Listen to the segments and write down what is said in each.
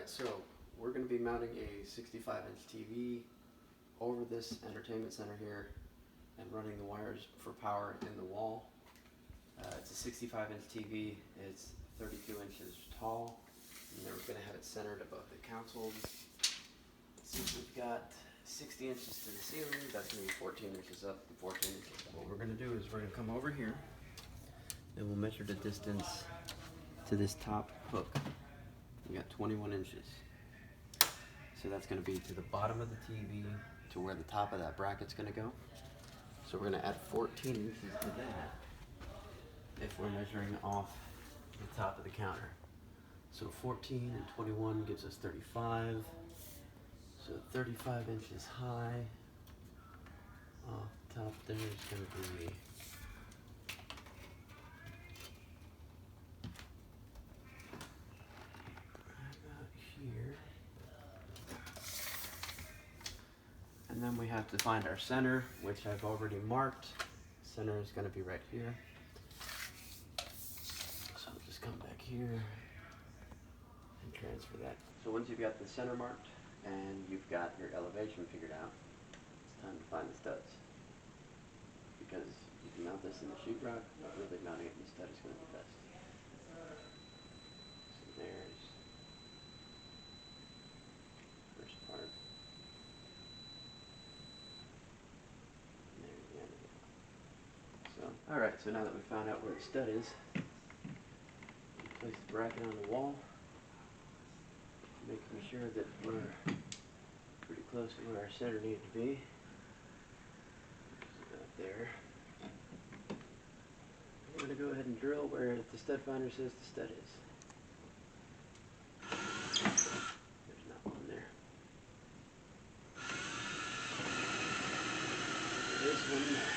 Alright, so we're going to be mounting a 65-inch TV over this entertainment center here and running the wires for power in the wall. It's a 65-inch TV, it's 32 inches tall, and then we're going to have it centered above the consoles. Since we've got 60 inches to the ceiling, that's going to be 14 inches up and 14 inches down. What we're going to do is we're going to come over here and we'll measure the distance to this top hook. We got 21 inches. So that's going to be to the bottom of the TV to where the top of that bracket's going to go. So we're going to add 14 inches to that if we're measuring off the top of the counter. So 14 and 21 gives us 35. So 35 inches high off the top there is going to be about here. And then we have to find our center, which I've already marked. Center is going to be right here. So I'll just come back here and transfer that. So once you've got the center marked and you've got your elevation figured out, it's time to find the studs. Because you can mount this in the sheetrock, but really mounting it in the stud is going to be best. So there's the first part. Alright, so now that we've found out where the stud is, place the bracket on the wall, making sure that we're pretty close to where our center needs to be. About there. I'm going to go ahead and drill where the stud finder says the stud is. There's not one there. There is one there.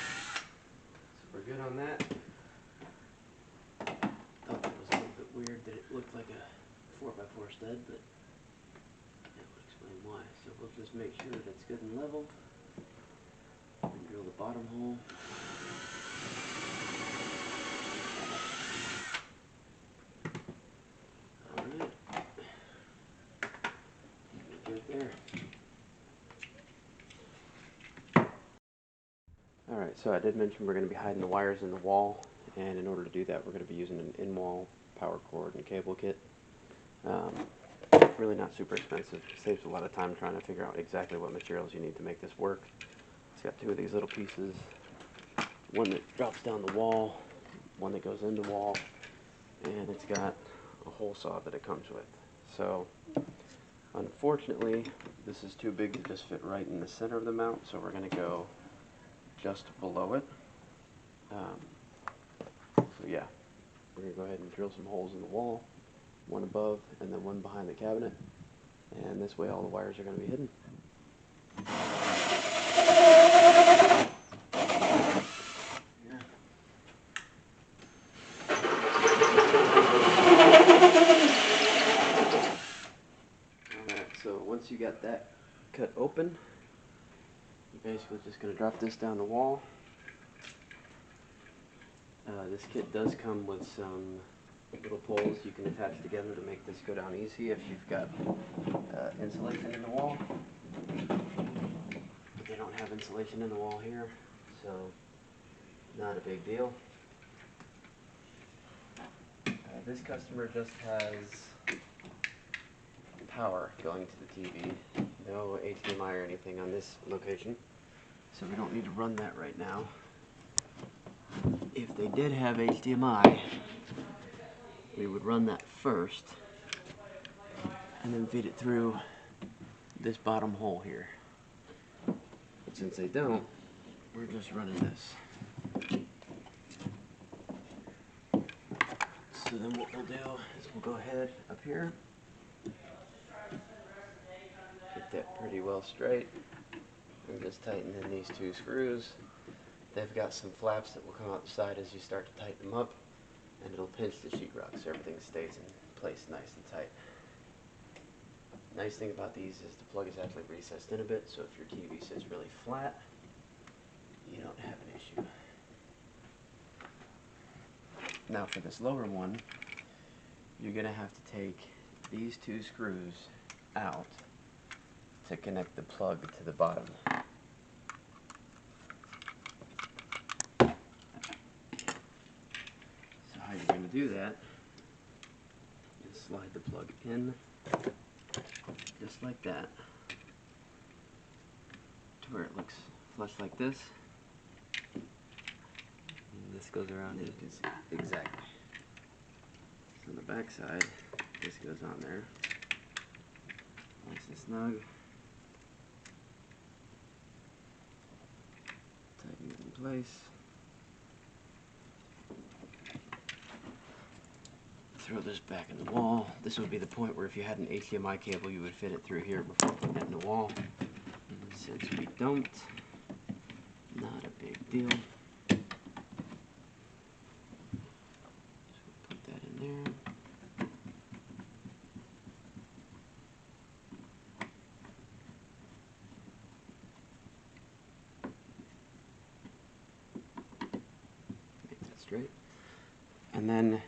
We're good on that. Thought that was a little bit weird that it looked like a 4x4 stud, but that would explain why. So we'll just make sure that it's good and level. And drill the bottom hole. Alright. Good there. Alright, so I did mention we're going to be hiding the wires in the wall, and in order to do that we're going to be using an in-wall power cord and cable kit. Really not super expensive. It saves a lot of time trying to figure out exactly what materials you need to make this work. It's got two of these little pieces, one that drops down the wall, one that goes into the wall, and it's got a hole saw that it comes with. So unfortunately this is too big to just fit right in the center of the mount, so we're going to go just below it. So yeah, we're going to go ahead and drill some holes in the wall, one above and then one behind the cabinet, and this way all the wires are going to be hidden. Alright, so once you got that cut open, you're basically just going to drop this down the wall. This kit does come with some little poles you can attach together to make this go down easy if you've got insulation in the wall. But they don't have insulation in the wall here, so not a big deal. This customer just has power going to the TV. No HDMI or anything on this location, so we don't need to run that right now. If they did have HDMI, we would run that first and then feed it through this bottom hole here. But since they don't, we're just running this. So then what we'll do is we'll go ahead up here, get that pretty well straight, and just tighten in these two screws. They've got some flaps that will come out the side as you start to tighten them up, and it'll pinch the sheetrock so everything stays in place nice and tight. Nice thing about these is the plug is actually recessed in a bit, so if your TV sits really flat, you don't have an issue. Now for this lower one, you're going to have to take these two screws out to connect the plug to the bottom. So how you're going to do that is slide the plug in just like that to where it looks flush like this. And this goes around You it. can see exactly. So on the back side, this goes on there, nice and snug. Tighten it in place. Throw this back in the wall. This would be the point where if you had an HDMI cable, you would fit it through here before putting it in the wall. Since we don't, not a big deal. So put that in there. Make that straight. And then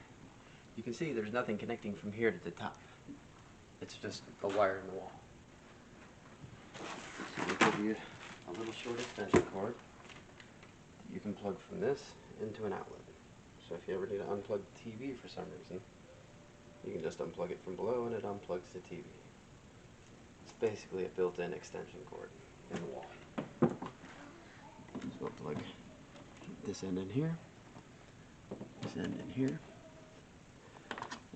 you can see there's nothing connecting from here to the top. It's just a wire in the wall. So we'll give you a little short extension cord that you can plug from this into an outlet. So if you ever need to unplug the TV for some reason, you can just unplug it from below and it unplugs the TV. It's basically a built-in extension cord in the wall. So we'll plug this end in here, this end in here,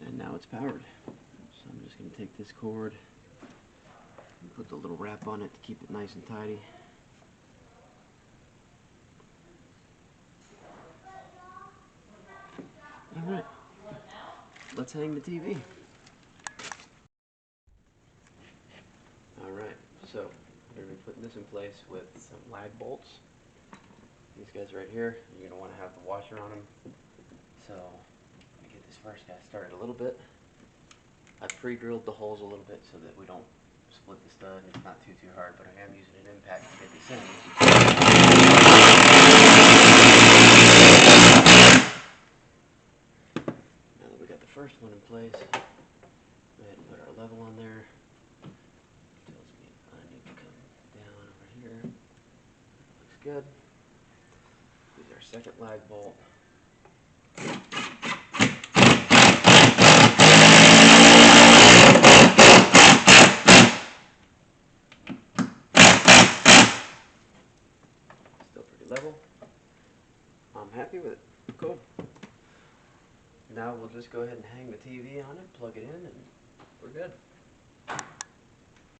and now it's powered. So I'm just going to take this cord and put the little wrap on it to keep it nice and tidy. Alright, let's hang the TV. Alright, so I'm going to be putting this in place with some lag bolts. These guys right here, you're going to want to have the washer on them. So let me get this first guy started a little bit. I pre-drilled the holes a little bit so that we don't split the stud. It's not too hard, but I am using an impact to get this in. Now that we got the first one in place, go ahead and put our level on there. Tells me I need to come down over here. Looks good. Use our second lag bolt. Still pretty level. I'm happy with it. Cool. Now we'll just go ahead and hang the TV on it, plug it in, and we're good.